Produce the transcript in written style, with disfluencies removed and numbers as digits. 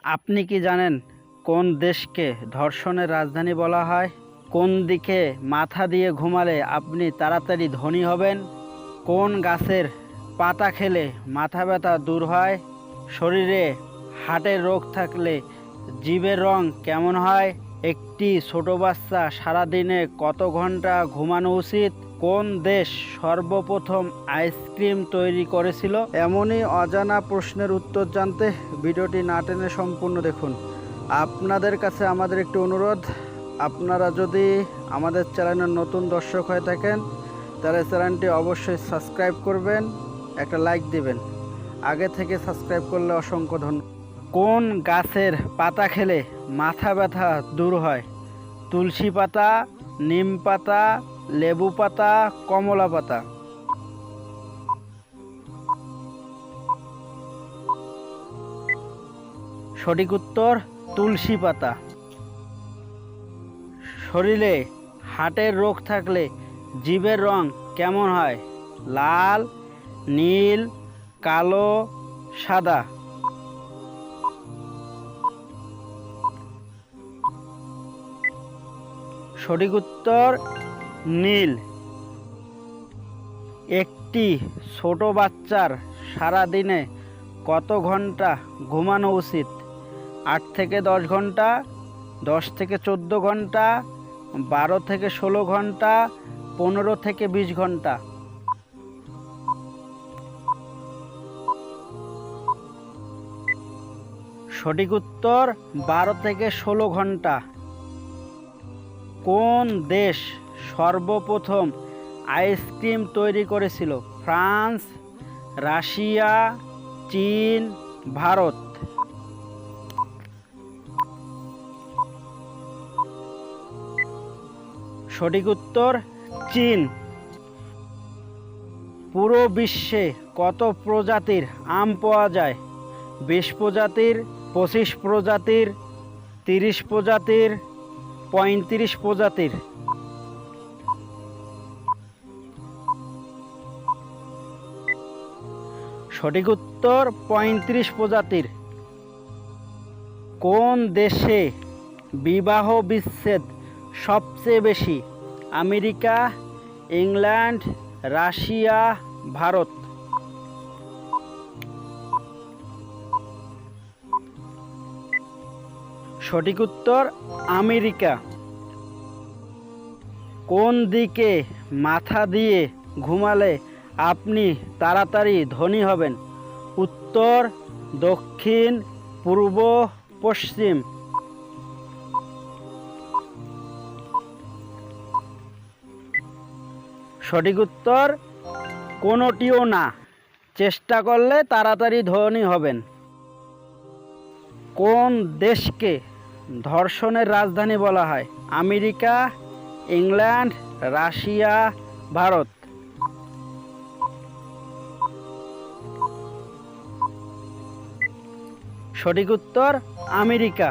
আপনি কি জানেন কোন দেশকে ধর্ষণের রাজধানী বলা হয়? কোন দিকে মাথা দিয়ে ঘুমালে আপনি তাড়াতাড়ি ধনী হবেন? কোন গাছের পাতা খেলে মাথা ব্যথা দূর হয়? শরীরে হার্টের রোগ থাকলে জিভের রং কেমন হয়? একটি ছোট বাচ্চা সারাদিনে কত ঘন্টা ঘুমানো উচিত? কোন দেশ সর্বপ্রথম আইসক্রিম তৈরি করেছিল? এমনই অজানা প্রশ্নের উত্তর জানতে ভিডিওটি না টেনে সম্পূর্ণ দেখুন। আপনাদের কাছে আমাদের একটি অনুরোধ, আপনারা যদি আমাদের চ্যানেলের নতুন দর্শক হয়ে থাকেন তাহলে চ্যানেলটি অবশ্যই সাবস্ক্রাইব করবেন, একটা লাইক দিবেন। আগে থেকে সাবস্ক্রাইব করলে অসংখ্য ধন্যবাদ। কোন গাছের পাতা খেলে মাথা ব্যথা দূর হয়? তুলসী পাতা, নিম পাতা, লেবু পাতা, কমলা পাতা। সঠিক উত্তর তুলসী পাতা। শরীরে হার্টের রোগ থাকলে জিভের রং কেমন হয়? লাল, নীল, কালো, সাদা। সঠিক উত্তর নীল। একটি ছোট বাচ্চার সারাদিনে কত ঘন্টা ঘুমানো উচিত? 8 থেকে 10 ঘন্টা, 10 থেকে 14 ঘন্টা, 12 থেকে 16 ঘন্টা, 15 থেকে 20 ঘন্টা। সঠিক উত্তর 12 থেকে 16 ঘন্টা। কোন দেশ সর্বপ্রথম আইসক্রিম তৈরি করেছিল? ফ্রান্স, রাশিয়া, চীন, ভারত। সঠিক উত্তর চীন। পুরো বিশ্বে কত প্রজাতির আম পাওয়া যায়? 20 প্রজাতির, 25 প্রজাতির, 30 প্রজাতির, 35 প্রজাতির। সঠিক উত্তর 35 প্রজাতির। কোন দেশে বিবাহ বিচ্ছেদ সবচেয়ে বেশি? America, England, Russia, Bharat. সঠিক উত্তর আমেরিকা। কোন দিকে মাথা দিয়ে ঘুমালে আপনি তাড়াতাড়ি ধনী হবেন? উত্তর, দক্ষিণ, পূর্ব, পশ্চিম। সঠিক উত্তর কোনোটিও না, চেষ্টা করলে তাড়াতাড়ি ধনী হবেন। কোন দেশকে ধর্ষণের রাজধানী বলা হয়? America, England, Russia, Bharat. সঠিক উত্তর আমেরিকা।